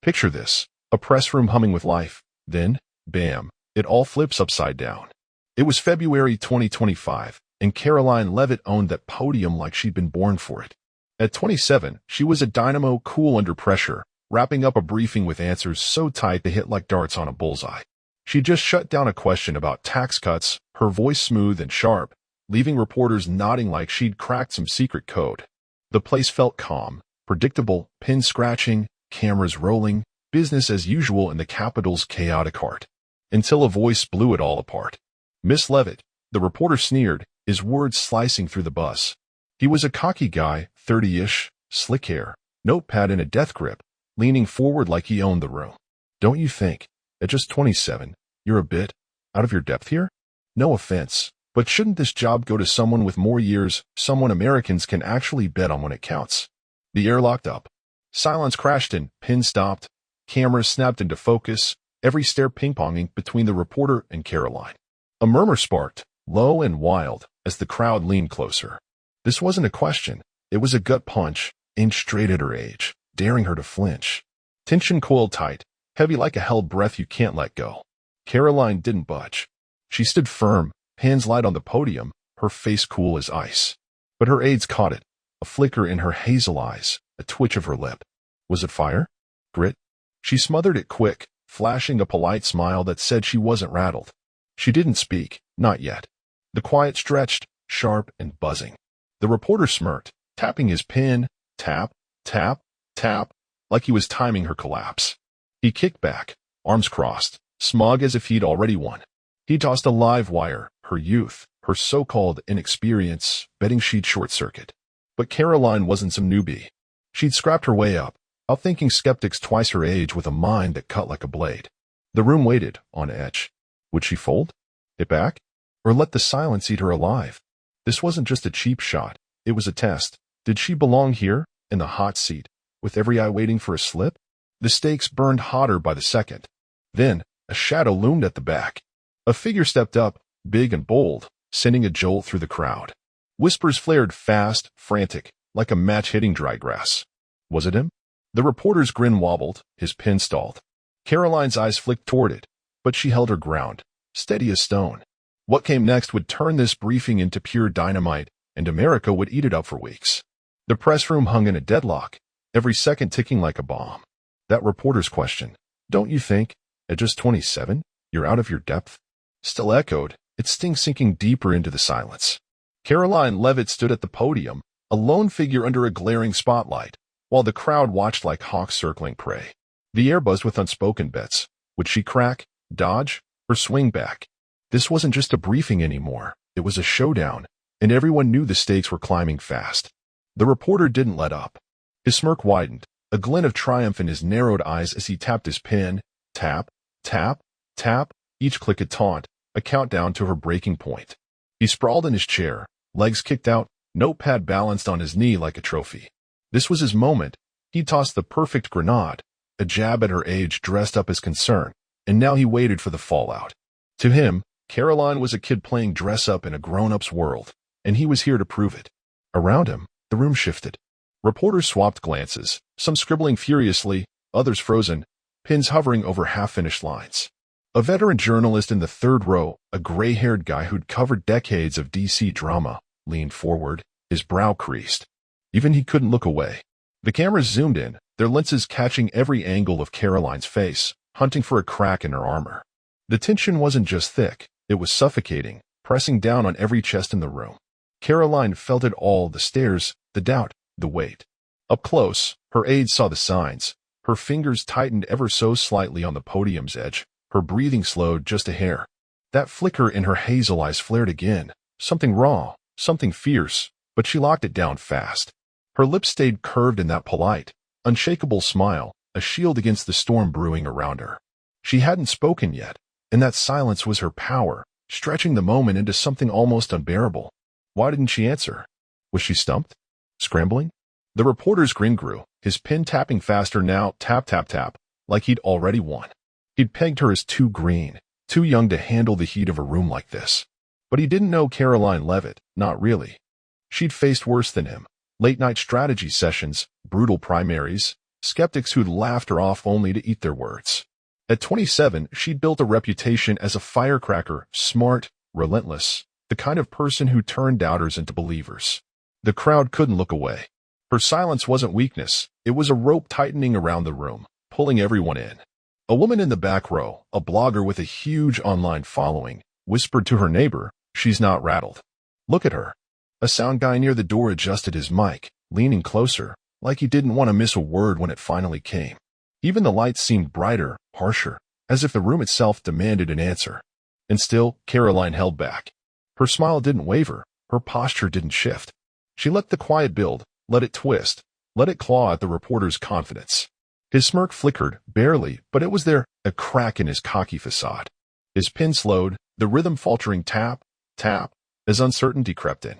Picture this, a press room humming with life. Then, bam, it all flips upside down. It was February 2025, and Karoline Levit owned that podium like she'd been born for it. At 27, she was a dynamo, cool under pressure, wrapping up a briefing with answers so tight they hit like darts on a bullseye. She just shut down a question about tax cuts, her voice smooth and sharp, leaving reporters nodding like she'd cracked some secret code. The place felt calm, predictable, pin scratching, cameras rolling, business as usual in the capital's chaotic heart. Until a voice blew it all apart. "Miss Levit," the reporter sneered, his words slicing through the buzz. He was a cocky guy, 30-ish, slick hair, notepad in a death grip, leaning forward like he owned the room. "Don't you think, at just 27, you're a bit out of your depth here? No offense, but shouldn't this job go to someone with more years, someone Americans can actually bet on when it counts?" The air locked up. Silence crashed in, pin stopped, cameras snapped into focus, every stare ping-ponging between the reporter and Karoline. A murmur sparked, low and wild, as the crowd leaned closer. This wasn't a question. It was a gut punch, aimed straight at her age, daring her to flinch. Tension coiled tight, heavy like a held breath you can't let go. Karoline didn't budge. She stood firm, hands light on the podium, her face cool as ice. But her aides caught it, a flicker in her hazel eyes, a twitch of her lip. Was it fire? Grit? She smothered it quick, flashing a polite smile that said she wasn't rattled. She didn't speak, not yet. The quiet stretched, sharp and buzzing. The reporter smirked, tapping his pen, tap, tap, tap, like he was timing her collapse. He kicked back, arms crossed, smug as if he'd already won. He tossed a live wire, her youth, her so-called inexperience, betting she'd short-circuit. But Karoline wasn't some newbie. She'd scrapped her way up, outthinking skeptics twice her age with a mind that cut like a blade. The room waited, on edge. Would she fold? Hit back? Or let the silence eat her alive? This wasn't just a cheap shot. It was a test. Did she belong here, in the hot seat, with every eye waiting for a slip? The stakes burned hotter by the second. Then, a shadow loomed at the back. A figure stepped up, big and bold, sending a jolt through the crowd. Whispers flared fast, frantic, like a match hitting dry grass. Was it him? The reporter's grin wobbled, his pen stalled. Karoline's eyes flicked toward it, but she held her ground, steady as stone. What came next would turn this briefing into pure dynamite, and America would eat it up for weeks. The press room hung in a deadlock, every second ticking like a bomb. That reporter's question, "Don't you think, at just 27, you're out of your depth?" still echoed, its sting sinking deeper into the silence. Karoline Levit stood at the podium, a lone figure under a glaring spotlight, while the crowd watched like hawks circling prey. The air buzzed with unspoken bets. Would she crack, dodge, or swing back? This wasn't just a briefing anymore. It was a showdown, and everyone knew the stakes were climbing fast. The reporter didn't let up. His smirk widened, a glint of triumph in his narrowed eyes as he tapped his pen. Tap, tap, tap, each click a taunt, a countdown to her breaking point. He sprawled in his chair, legs kicked out, notepad balanced on his knee like a trophy. This was his moment. He tossed the perfect grenade, a jab at her age dressed up as concern, and now he waited for the fallout. To him, Karoline was a kid playing dress-up in a grown-up's world, and he was here to prove it. Around him, the room shifted. Reporters swapped glances, some scribbling furiously, others frozen, pins hovering over half-finished lines. A veteran journalist in the third row, a gray-haired guy who'd covered decades of DC drama, leaned forward, his brow creased. Even he couldn't look away. The cameras zoomed in, their lenses catching every angle of Karoline's face, hunting for a crack in her armor. The tension wasn't just thick, it was suffocating, pressing down on every chest in the room. Karoline felt it all, the stares, the doubt, the weight. Up close, her aides saw the signs. Her fingers tightened ever so slightly on the podium's edge, her breathing slowed just a hair. That flicker in her hazel eyes flared again, something raw, something fierce, but she locked it down fast. Her lips stayed curved in that polite, unshakable smile, a shield against the storm brewing around her. She hadn't spoken yet, and that silence was her power, stretching the moment into something almost unbearable. Why didn't she answer? Was she stumped? Scrambling? The reporter's grin grew, his pen tapping faster now, tap, tap, tap, like he'd already won. He'd pegged her as too green, too young to handle the heat of a room like this. But he didn't know Karoline Levit, not really. She'd faced worse than him. Late-night strategy sessions, brutal primaries, skeptics who'd laughed her off only to eat their words. At 27, she'd built a reputation as a firecracker, smart, relentless, the kind of person who turned doubters into believers. The crowd couldn't look away. Her silence wasn't weakness, it was a rope tightening around the room, pulling everyone in. A woman in the back row, a blogger with a huge online following, whispered to her neighbor, "She's not rattled. Look at her." A sound guy near the door adjusted his mic, leaning closer, like he didn't want to miss a word when it finally came. Even the lights seemed brighter, harsher, as if the room itself demanded an answer. And still, Karoline held back. Her smile didn't waver, her posture didn't shift. She let the quiet build, let it twist, let it claw at the reporter's confidence. His smirk flickered, barely, but it was there, a crack in his cocky facade. His pen slowed, the rhythm faltering tap, tap, as uncertainty crept in.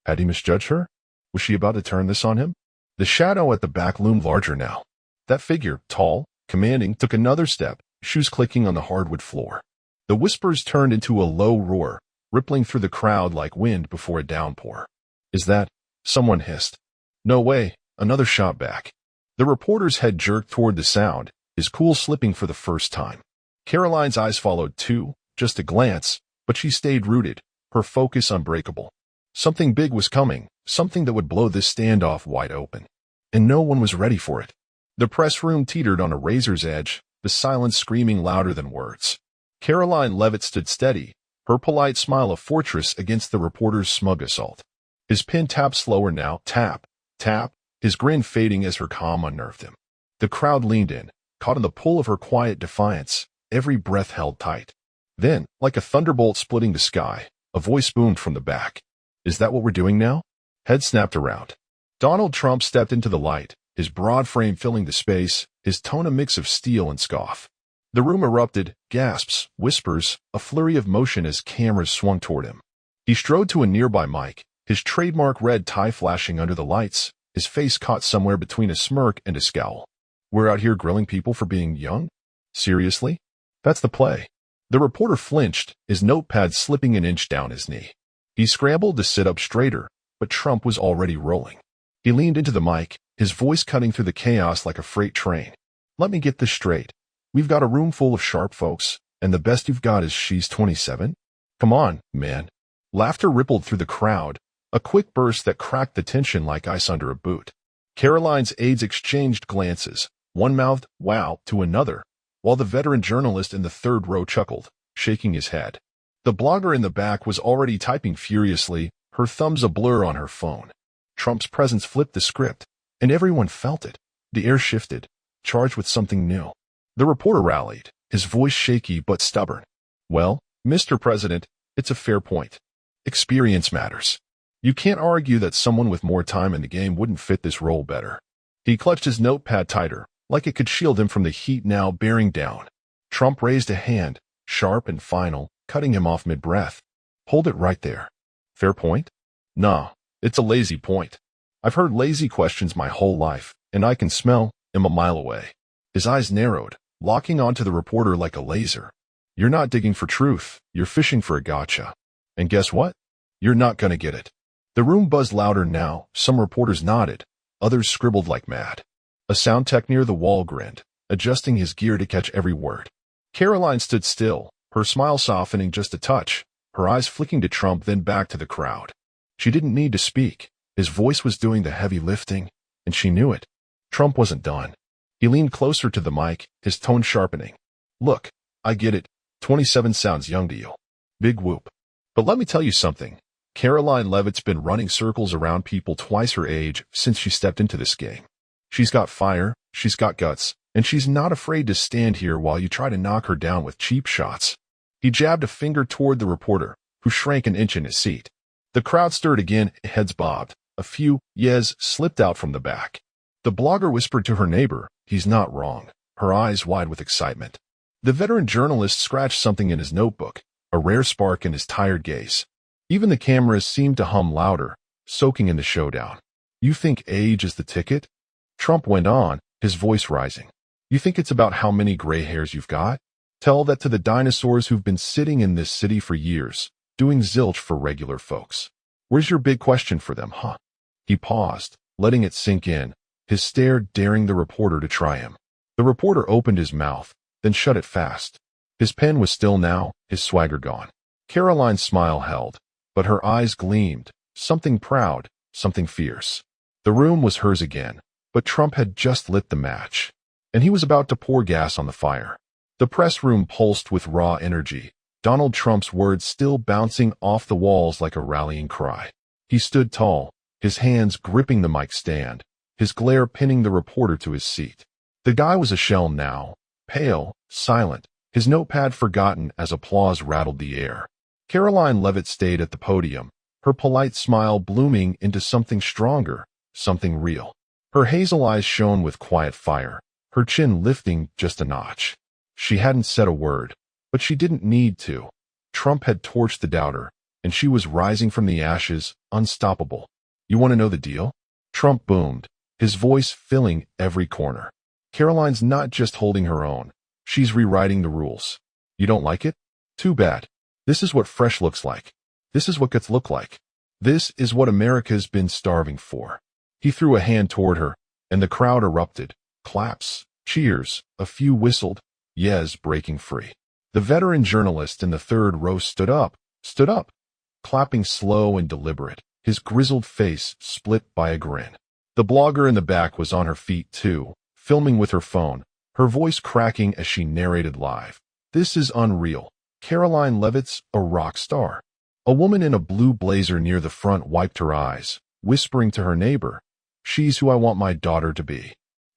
Had he misjudged her? Was she about to turn this on him? The shadow at the back loomed larger now. That figure, tall, commanding, took another step, shoes clicking on the hardwood floor. The whispers turned into a low roar, rippling through the crowd like wind before a downpour. "Is that?" Someone hissed. "No way," another shot back. The reporter's head jerked toward the sound, his cool slipping for the first time. Karoline's eyes followed too, just a glance, but she stayed rooted, her focus unbreakable. Something big was coming, something that would blow this standoff wide open. And no one was ready for it. The press room teetered on a razor's edge, the silence screaming louder than words. Karoline Levit stood steady, her polite smile a fortress against the reporter's smug assault. His pen tapped slower now, tap, tap, his grin fading as her calm unnerved him. The crowd leaned in, caught in the pull of her quiet defiance, every breath held tight. Then, like a thunderbolt splitting the sky, a voice boomed from the back. "Is that what we're doing now?" Head snapped around. Donald Trump stepped into the light, his broad frame filling the space, his tone a mix of steel and scoff. The room erupted, gasps, whispers, a flurry of motion as cameras swung toward him. He strode to a nearby mic, his trademark red tie flashing under the lights, his face caught somewhere between a smirk and a scowl. "We're out here grilling people for being young? Seriously? That's the play." The reporter flinched, his notepad slipping an inch down his knee. He scrambled to sit up straighter, but Trump was already rolling. He leaned into the mic, his voice cutting through the chaos like a freight train. "Let me get this straight. We've got a room full of sharp folks, and the best you've got is she's 27? Come on, man." Laughter rippled through the crowd, a quick burst that cracked the tension like ice under a boot. Karoline's aides exchanged glances, one mouthed, "Wow," to another, while the veteran journalist in the third row chuckled, shaking his head. The blogger in the back was already typing furiously, her thumbs a blur on her phone. Trump's presence flipped the script, and everyone felt it. The air shifted, charged with something new. The reporter rallied, his voice shaky but stubborn. "Well, Mr. President, it's a fair point. Experience matters. You can't argue that someone with more time in the game wouldn't fit this role better." He clutched his notepad tighter, like it could shield him from the heat now bearing down. Trump raised a hand, sharp and final, cutting him off mid-breath. "Hold it right there. Fair point? Nah, it's a lazy point. I've heard lazy questions my whole life, and I can smell him a mile away." His eyes narrowed, locking onto the reporter like a laser. "You're not digging for truth, you're fishing for a gotcha. And guess what? You're not gonna get it." The room buzzed louder now, some reporters nodded, others scribbled like mad. A sound tech near the wall grinned, adjusting his gear to catch every word. Karoline stood still, her smile softening just a touch, her eyes flicking to Trump then back to the crowd. She didn't need to speak. His voice was doing the heavy lifting, and she knew it. Trump wasn't done. He leaned closer to the mic, his tone sharpening. "Look, I get it. 27 sounds young to you. Big whoop. But let me tell you something. Karoline Levit's been running circles around people twice her age since she stepped into this game. She's got fire, she's got guts, and she's not afraid to stand here while you try to knock her down with cheap shots." He jabbed a finger toward the reporter, who shrank an inch in his seat. The crowd stirred again, heads bobbed. A few yes slipped out from the back. The blogger whispered to her neighbor, "He's not wrong," her eyes wide with excitement. The veteran journalist scratched something in his notebook, a rare spark in his tired gaze. Even the cameras seemed to hum louder, soaking in the showdown. "You think age is the ticket?" Trump went on, his voice rising. "You think it's about how many gray hairs you've got? Tell that to the dinosaurs who've been sitting in this city for years, doing zilch for regular folks. Where's your big question for them, huh?" He paused, letting it sink in, his stare daring the reporter to try him. The reporter opened his mouth, then shut it fast. His pen was still now, his swagger gone. Karoline's smile held, but her eyes gleamed, something proud, something fierce. The room was hers again, but Trump had just lit the match, and he was about to pour gas on the fire. The press room pulsed with raw energy, Donald Trump's words still bouncing off the walls like a rallying cry. He stood tall, his hands gripping the mic stand, his glare pinning the reporter to his seat. The guy was a shell now, pale, silent, his notepad forgotten as applause rattled the air. Karoline Levit stayed at the podium, her polite smile blooming into something stronger, something real. Her hazel eyes shone with quiet fire, her chin lifting just a notch. She hadn't said a word, but she didn't need to. Trump had torched the doubter, and she was rising from the ashes, unstoppable. You want to know the deal? Trump boomed, his voice filling every corner. Karoline's not just holding her own. She's rewriting the rules. You don't like it? Too bad. This is what fresh looks like. This is what guts look like. This is what America's been starving for. He threw a hand toward her, and the crowd erupted. Claps, cheers, a few whistled, yes breaking free. The veteran journalist in the third row stood up, clapping slow and deliberate, his grizzled face split by a grin. The blogger in the back was on her feet too, filming with her phone, her voice cracking as she narrated live. This is unreal. Karoline Levit's a rock star. A woman in a blue blazer near the front wiped her eyes, whispering to her neighbor, "She's who I want my daughter to be."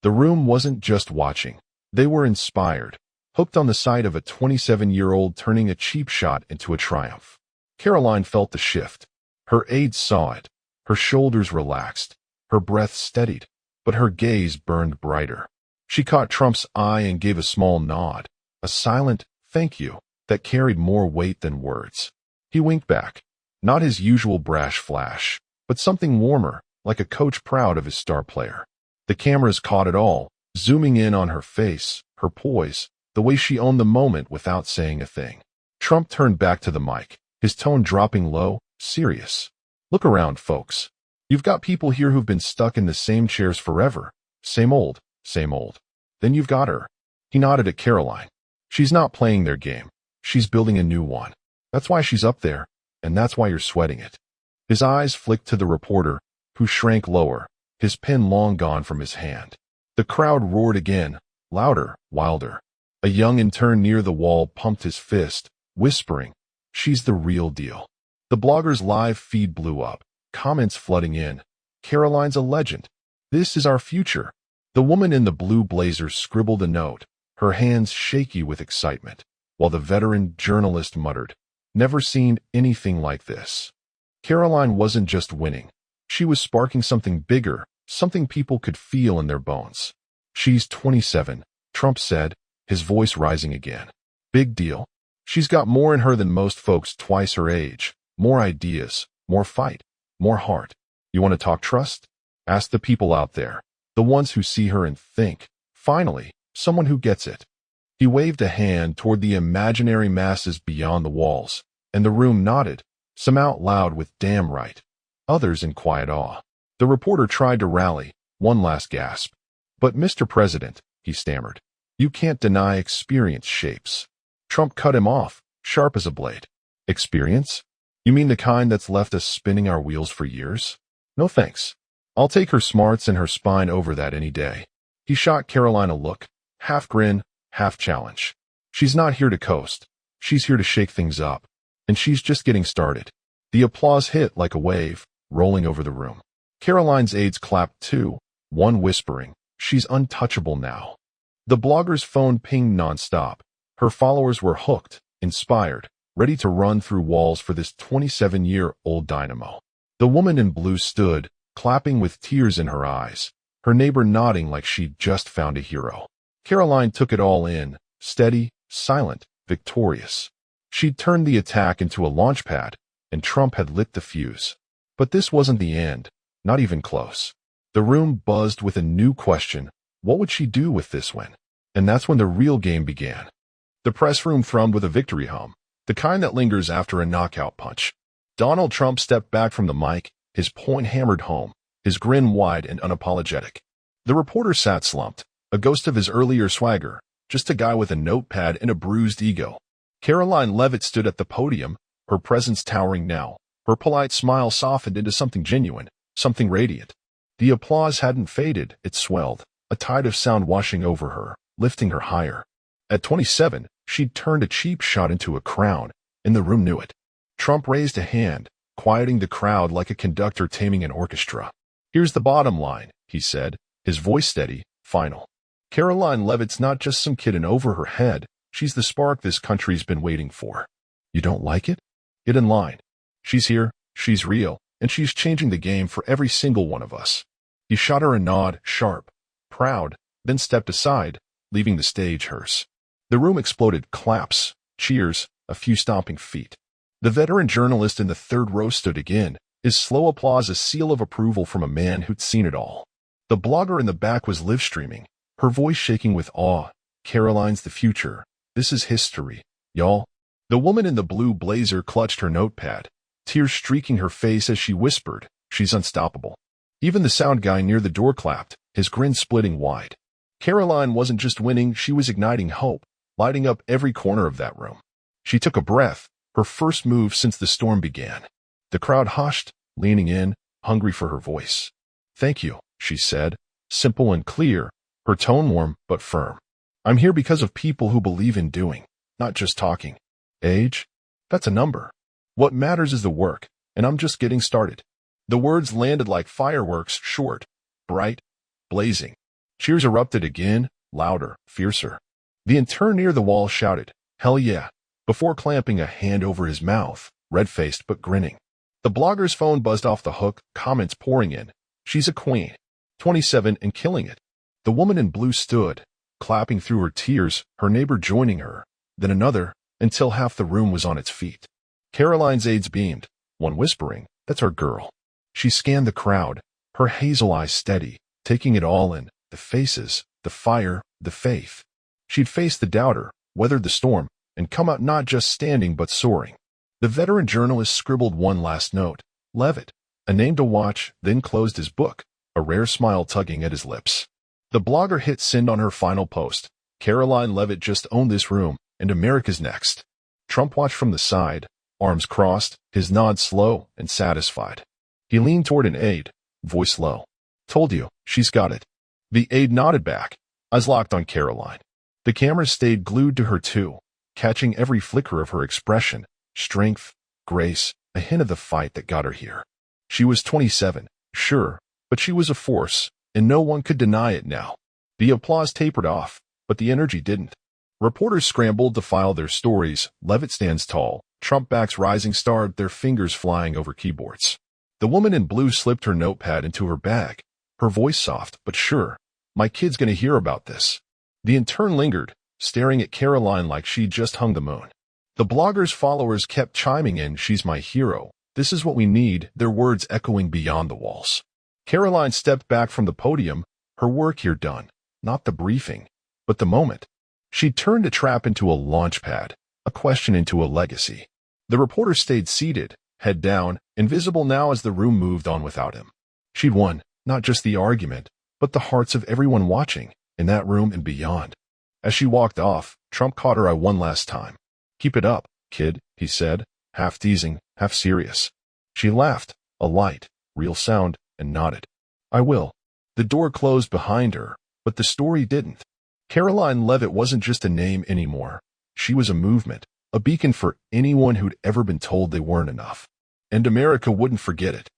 The room wasn't just watching. They were inspired, hooked on the sight of a 27-year-old turning a cheap shot into a triumph. Karoline felt the shift. Her aides saw it. Her shoulders relaxed, her breath steadied, but her gaze burned brighter. She caught Trump's eye and gave a small nod, a silent thank you that carried more weight than words. He winked back, not his usual brash flash, but something warmer, like a coach proud of his star player. The cameras caught it all, zooming in on her face, her poise, the way she owned the moment without saying a thing. Trump turned back to the mic, his tone dropping low, serious. Look around, folks. You've got people here who've been stuck in the same chairs forever. Same old, same old. Then you've got her. He nodded at Karoline. She's not playing their game. She's building a new one. That's why she's up there, and that's why you're sweating it. His eyes flicked to the reporter, who shrank lower, his pen long gone from his hand. The crowd roared again, louder, wilder. A young intern near the wall pumped his fist, whispering, "She's the real deal." The blogger's live feed blew up, comments flooding in. "Karoline's a legend. This is our future." The woman in the blue blazer scribbled a note, her hands shaky with excitement, while the veteran journalist muttered, "Never seen anything like this." Karoline wasn't just winning. She was sparking something bigger, something people could feel in their bones. "She's 27, Trump said, his voice rising again. "Big deal. She's got more in her than most folks twice her age. More ideas, more fight, more heart. You want to talk trust? Ask the people out there, the ones who see her and think, finally, someone who gets it." He waved a hand toward the imaginary masses beyond the walls, and the room nodded, some out loud with "damn right," others in quiet awe. The reporter tried to rally, one last gasp. "But Mr. President," he stammered, "you can't deny experience shapes." Trump cut him off, sharp as a blade. "Experience? You mean the kind that's left us spinning our wheels for years? No thanks. I'll take her smarts and her spine over that any day." He shot Karoline a look, half grin, half challenge. "She's not here to coast. She's here to shake things up. And she's just getting started." The applause hit like a wave, rolling over the room. Karoline's aides clapped too, one whispering, "She's untouchable now." The blogger's phone pinged nonstop. Her followers were hooked, inspired, ready to run through walls for this 27-year-old dynamo. The woman in blue stood, clapping with tears in her eyes, her neighbor nodding like she'd just found a hero. Karoline took it all in, steady, silent, victorious. She'd turned the attack into a launch pad, and Trump had lit the fuse. But this wasn't the end, not even close. The room buzzed with a new question: what would she do with this win? And that's when the real game began. The press room thrummed with a victory hum, the kind that lingers after a knockout punch. Donald Trump stepped back from the mic, his point hammered home, his grin wide and unapologetic. The reporter sat slumped, a ghost of his earlier swagger, just a guy with a notepad and a bruised ego. Karoline Levit stood at the podium, her presence towering now. Her polite smile softened into something genuine, something radiant. The applause hadn't faded, it swelled, a tide of sound washing over her, lifting her higher. At 27, she'd turned a cheap shot into a crown, and the room knew it. Trump raised a hand, quieting the crowd like a conductor taming an orchestra. "Here's the bottom line," he said, his voice steady, final. "Karoline Levit's not just some kid in over her head, she's the spark this country's been waiting for. You don't like it? Get in line. She's here, she's real, and she's changing the game for every single one of us." He shot her a nod, sharp, proud, then stepped aside, leaving the stage hers. The room exploded, claps, cheers, a few stomping feet. The veteran journalist in the third row stood again, his slow applause a seal of approval from a man who'd seen it all. The blogger in the back was live streaming, her voice shaking with awe. "Karoline's the future. This is history, y'all." The woman in the blue blazer clutched her notepad, tears streaking her face as she whispered, "She's unstoppable." Even the sound guy near the door clapped, his grin splitting wide. Karoline wasn't just winning, she was igniting hope, lighting up every corner of that room. She took a breath, her first move since the storm began. The crowd hushed, leaning in, hungry for her voice. "Thank you," she said, simple and clear, her tone warm but firm. "I'm here because of people who believe in doing, not just talking. Age? That's a number. What matters is the work, and I'm just getting started." The words landed like fireworks, short, bright, blazing. Cheers erupted again, louder, fiercer. The intern near the wall shouted, "Hell yeah," before clamping a hand over his mouth, red-faced but grinning. The blogger's phone buzzed off the hook, comments pouring in. "She's a queen. 27 and killing it." The woman in blue stood, clapping through her tears, her neighbor joining her, then another, until half the room was on its feet. Karoline's aides beamed, one whispering, "That's our girl." She scanned the crowd, her hazel eyes steady, taking it all in, the faces, the fire, the faith. She'd faced the doubter, weathered the storm, and come out not just standing but soaring. The veteran journalist scribbled one last note, "Levit," a name to watch, then closed his book, a rare smile tugging at his lips. The blogger hit send on her final post. "Karoline Levit just owned this room, and America's next." Trump watched from the side, arms crossed, his nod slow and satisfied. He leaned toward an aide, voice low. "Told you, she's got it." The aide nodded back, eyes locked on Karoline. The camera stayed glued to her too, catching every flicker of her expression, strength, grace, a hint of the fight that got her here. She was 27, sure, but she was a force, and no one could deny it now. The applause tapered off, but the energy didn't. Reporters scrambled to file their stories. Levit stands tall, Trump backs rising star, their fingers flying over keyboards. The woman in blue slipped her notepad into her bag, her voice soft but sure. "My kid's gonna hear about this." The intern lingered, staring at Karoline like she'd just hung the moon. The blogger's followers kept chiming in, "She's my hero. This is what we need," their words echoing beyond the walls. Karoline stepped back from the podium, her work here done, not the briefing, but the moment. She turned a trap into a launch pad, a question into a legacy. The reporter stayed seated, head down, invisible now as the room moved on without him. She'd won, not just the argument, but the hearts of everyone watching, in that room and beyond. As she walked off, Trump caught her eye one last time. "Keep it up, kid," he said, half teasing, half serious. She laughed, a light, real sound, and nodded. "I will." The door closed behind her, but the story didn't. Karoline Levit wasn't just a name anymore. She was a movement, a beacon for anyone who'd ever been told they weren't enough. And America wouldn't forget it.